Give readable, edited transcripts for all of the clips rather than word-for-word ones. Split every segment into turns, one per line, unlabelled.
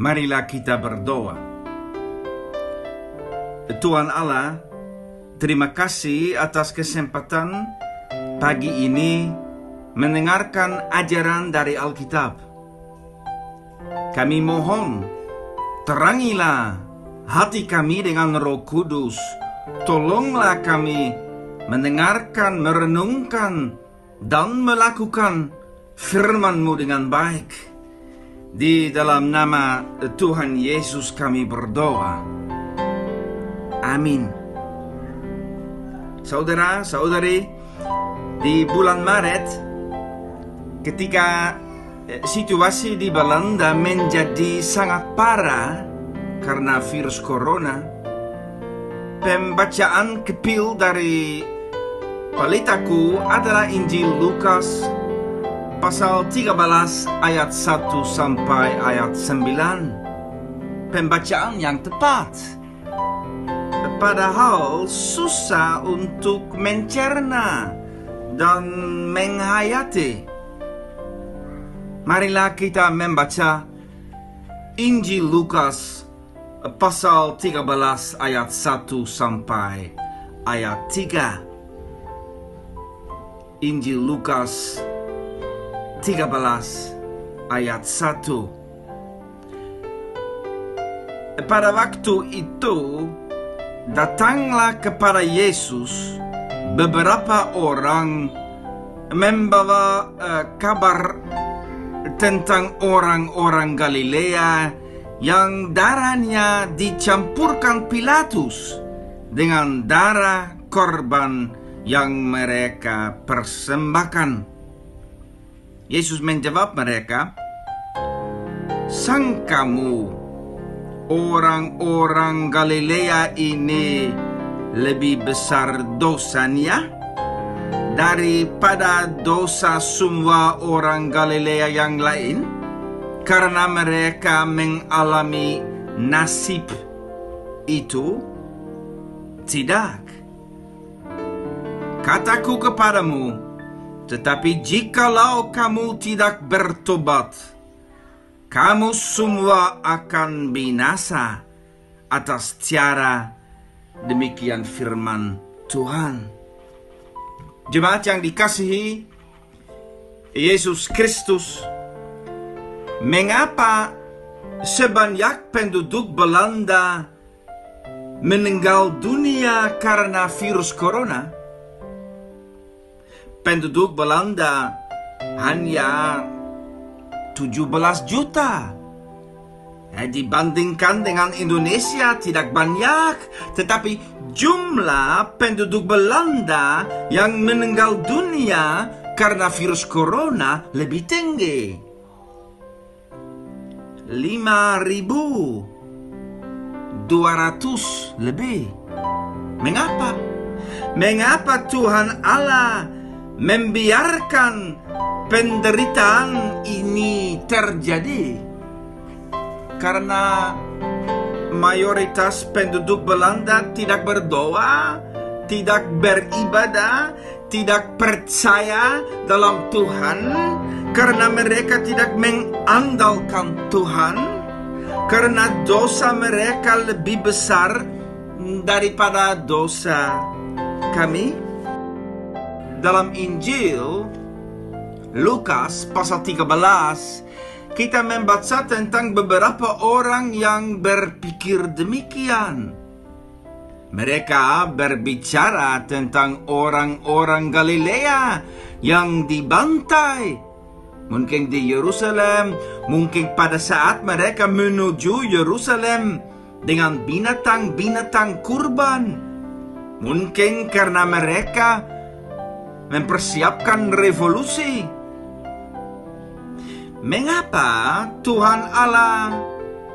Marilah kita berdoa. Tuhan Allah, terima kasih atas kesempatan pagi ini mendengarkan ajaran dari Alkitab. Kami mohon, terangilah hati kami dengan Roh Kudus. Tolonglah kami mendengarkan, merenungkan, dan melakukan firman-Mu dengan baik. Di dalam nama Tuhan Yesus kami berdoa. Amin. Saudara-saudari, di bulan Maret, ketika situasi di Belanda menjadi sangat parah karena virus corona, pembacaan kepil dari pelitaku adalah Injil Lukas pasal 13 ayat 1 sampai ayat 9. Pembacaan yang tepat. Padahal susah untuk mencerna dan menghayati. Marilah kita membaca Injil Lukas pasal 13 ayat 1 sampai ayat 3. Injil Lukas 13 ayat 1. Pada waktu itu datanglah kepada Yesus beberapa orang membawa kabar tentang orang-orang Galilea yang darahnya dicampurkan Pilatus dengan darah korban yang mereka persembahkan. Yesus menjawab mereka, "Sangkamu orang-orang Galilea ini lebih besar dosanya daripada dosa semua orang Galilea yang lain, karena mereka mengalami nasib itu? Tidak. Kataku kepadamu, tetapi jikalau kamu tidak bertobat, kamu semua akan binasa atas cara." Demikian firman Tuhan. Jemaat yang dikasihi Yesus Kristus, mengapa sebanyak penduduk Belanda meninggal dunia karena virus corona? Penduduk Belanda hanya 17 juta. Dibandingkan dengan Indonesia tidak banyak, tetapi jumlah penduduk Belanda yang meninggal dunia karena virus corona lebih tinggi. 5.200 lebih. Mengapa? Mengapa Tuhan Allah membiarkan penderitaan ini terjadi? Karena mayoritas penduduk Belanda tidak berdoa, tidak beribadah, tidak percaya dalam Tuhan, karena mereka tidak mengandalkan Tuhan, karena dosa mereka lebih besar daripada dosa kami. Dalam Injil Lukas pasal 13, kita membaca tentang beberapa orang yang berpikir demikian. Mereka berbicara tentang orang-orang Galilea yang dibantai. Mungkin di Yerusalem, mungkin pada saat mereka menuju Yerusalem dengan binatang-binatang kurban. Mungkin karena mereka mempersiapkan revolusi. Mengapa Tuhan Allah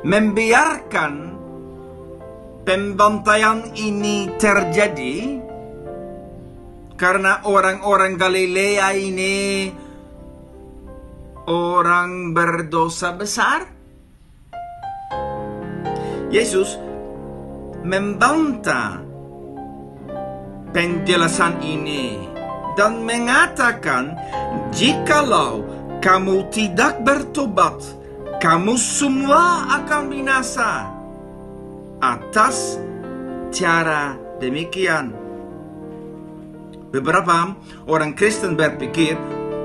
membiarkan pembantaian ini terjadi? Karena orang-orang Galilea ini orang berdosa besar? Yesus membantah penjelasan ini dan mengatakan, jikalau kamu tidak bertobat, kamu semua akan binasa atas cara demikian. Beberapa orang Kristen berpikir,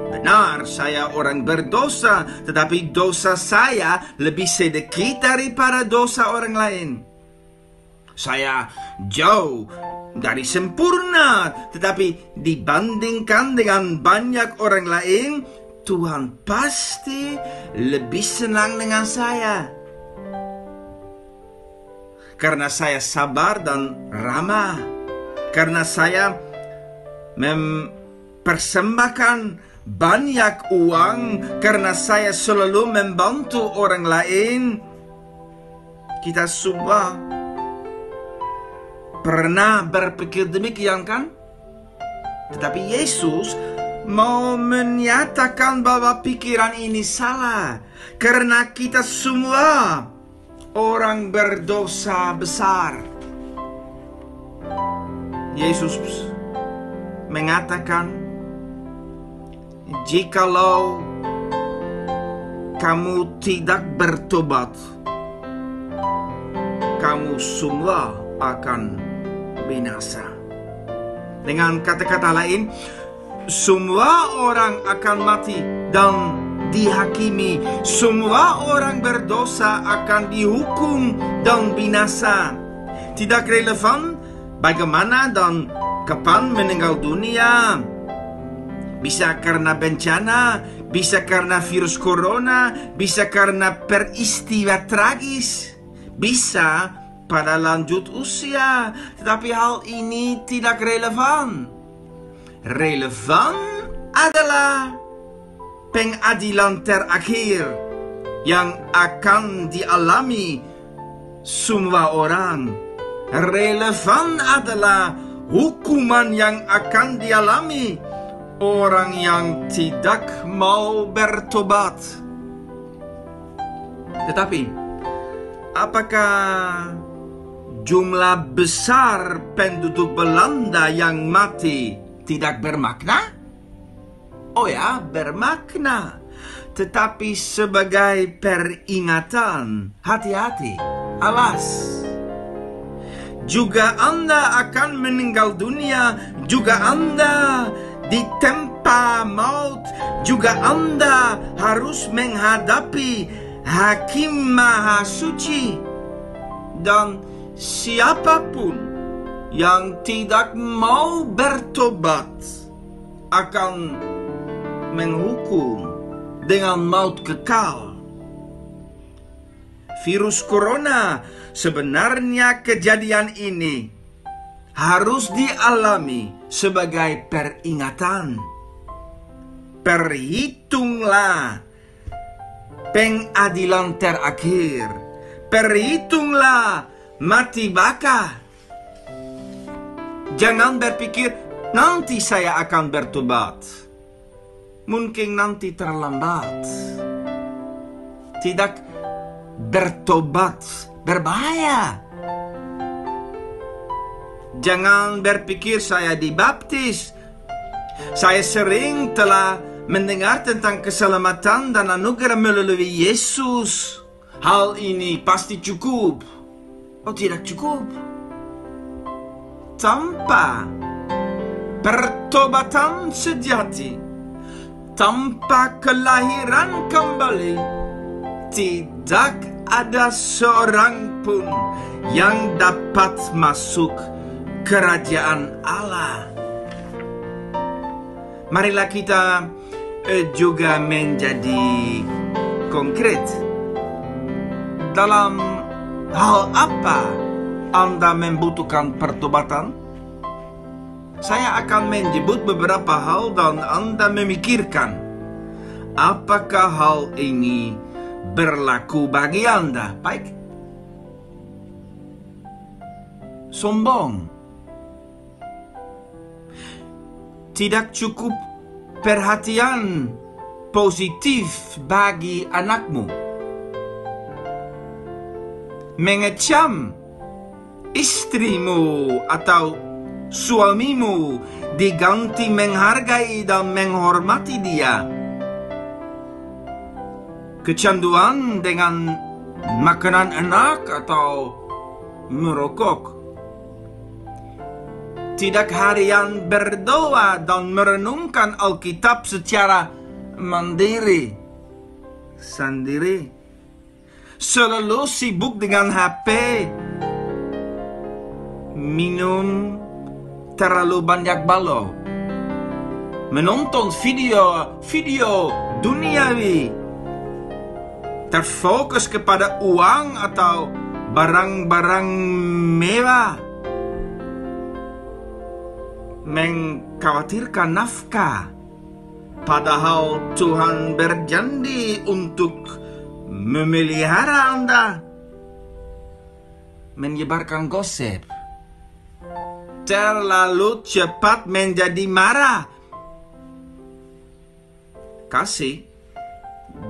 benar, saya orang berdosa, tetapi dosa saya lebih sedikit daripada dosa orang lain. Saya jauh dari sempurna, tetapi dibandingkan dengan banyak orang lain, Tuhan pasti lebih senang dengan saya. Karena saya sabar dan ramah, karena saya mempersembahkan banyak uang, karena saya selalu membantu orang lain. Kita semua pernah berpikir demikian, kan? Tetapi Yesus mau menyatakan bahwa pikiran ini salah, karena kita semua orang berdosa besar. Yesus mengatakan, jikalau kamu tidak bertobat, kamu semua akan binasa. Dengan kata-kata lain, semua orang akan mati dan dihakimi. Semua orang berdosa akan dihukum dan binasa. Tidak relevan bagaimana dan kapan meninggal dunia. Bisa karena bencana, bisa karena virus corona, bisa karena peristiwa tragis, bisa pada lanjut usia. Tetapi hal ini tidak relevan. Relevan adalah pengadilan terakhir yang akan dialami semua orang. Relevan adalah hukuman yang akan dialami orang yang tidak mau bertobat. Tetapi apakah jumlah besar penduduk Belanda yang mati tidak bermakna? Oh ya, bermakna. Tetapi sebagai peringatan, hati-hati, awas. Juga Anda akan meninggal dunia, juga Anda ditempa maut, juga Anda harus menghadapi Hakim Maha Suci. Dan siapapun yang tidak mau bertobat akan menghukum dengan maut kekal. Virus corona, sebenarnya kejadian ini harus dialami sebagai peringatan. Perhitunglah pengadilan terakhir. Perhitunglah mati baka. Jangan berpikir, nanti saya akan bertobat. Mungkin nanti terlambat. Tidak bertobat berbahaya. Jangan berpikir saya dibaptis. Saya sering telah mendengar tentang keselamatan dan anugerah melalui Yesus. Hal ini pasti cukup. Oh, tidak cukup. Tanpa pertobatan sejati, tanpa kelahiran kembali, tidak ada seorang pun yang dapat masuk kerajaan Allah. Marilah kita juga menjadi konkret. Dalam hal apa Anda membutuhkan pertobatan? Saya akan menyebut beberapa hal dan Anda memikirkan, apakah hal ini berlaku bagi Anda? Baik. Sombong. Tidak cukup perhatian positif bagi anakmu. Mengecam istrimu atau suamimu diganti menghargai dan menghormati dia. kecanduan dengan makanan enak atau merokok. Tidak harian berdoa dan merenungkan Alkitab secara mandiri, sendiri. Selalu sibuk dengan HP, minum terlalu banyak balo, menonton video duniawi, terfokus kepada uang atau barang-barang mewah, mengkhawatirkan nafkah, padahal Tuhan berjanji untuk memelihara Anda, menyebarkan gosip, terlalu cepat menjadi marah. Kasih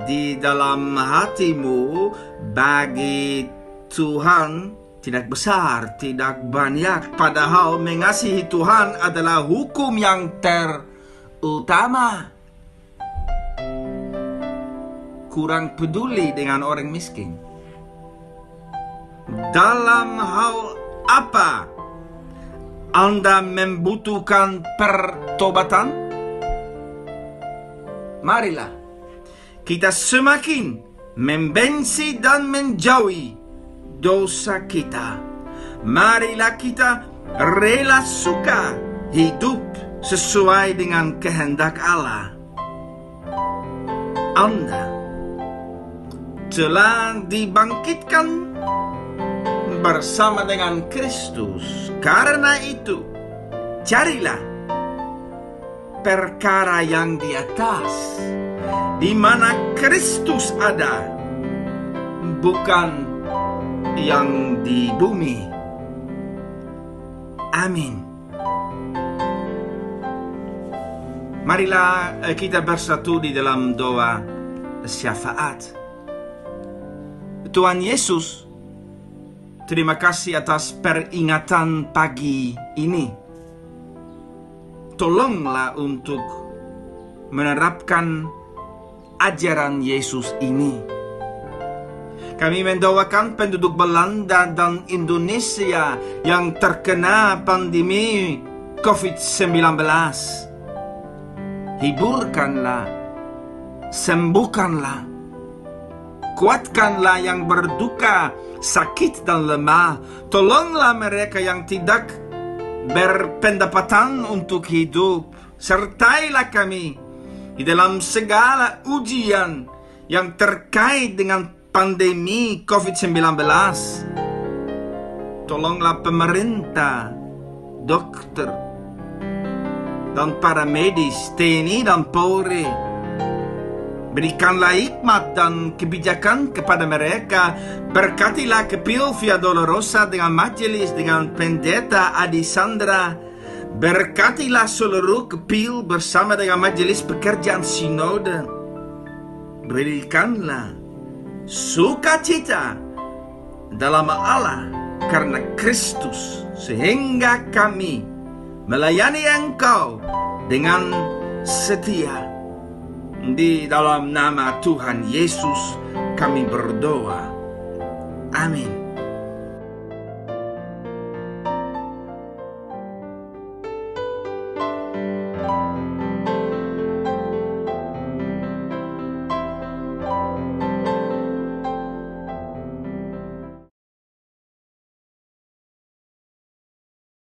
di dalam hatimu bagi Tuhan tidak besar, tidak banyak, padahal mengasihi Tuhan adalah hukum yang terutama. Kurang peduli dengan orang miskin. Dalam hal apa Anda membutuhkan pertobatan? Marilah kita semakin membenci dan menjauhi dosa kita. Marilah kita rela suka hidup sesuai dengan kehendak Allah. Anda telah dibangkitkan bersama dengan Kristus. Karena itu, carilah perkara yang di atas, di mana Kristus ada, bukan yang di bumi. Amin. Marilah kita bersatu di dalam doa syafaat. Tuhan Yesus, terima kasih atas peringatan pagi ini. Tolonglah untuk menerapkan ajaran Yesus ini. Kami mendoakan penduduk Belanda dan Indonesia yang terkena pandemi COVID-19. Hiburkanlah, sembuhkanlah, kuatkanlah yang berduka, sakit dan lemah. Tolonglah mereka yang tidak berpendapatan untuk hidup. Sertailah kami di dalam segala ujian yang terkait dengan pandemi COVID-19. Tolonglah pemerintah, dokter, dan para medis, TNI dan Polri. Berikanlah hikmat dan kebijakan kepada mereka. Berkatilah Kepil Via Dolorosa dengan majelis, dengan pendeta Adi Sandra. Berkatilah seluruh Kepil bersama dengan majelis pekerjaan sinode. Berikanlah sukacita dalam Allah karena Kristus, sehingga kami melayani Engkau dengan setia. Di dalam nama Tuhan Yesus kami berdoa. Amin.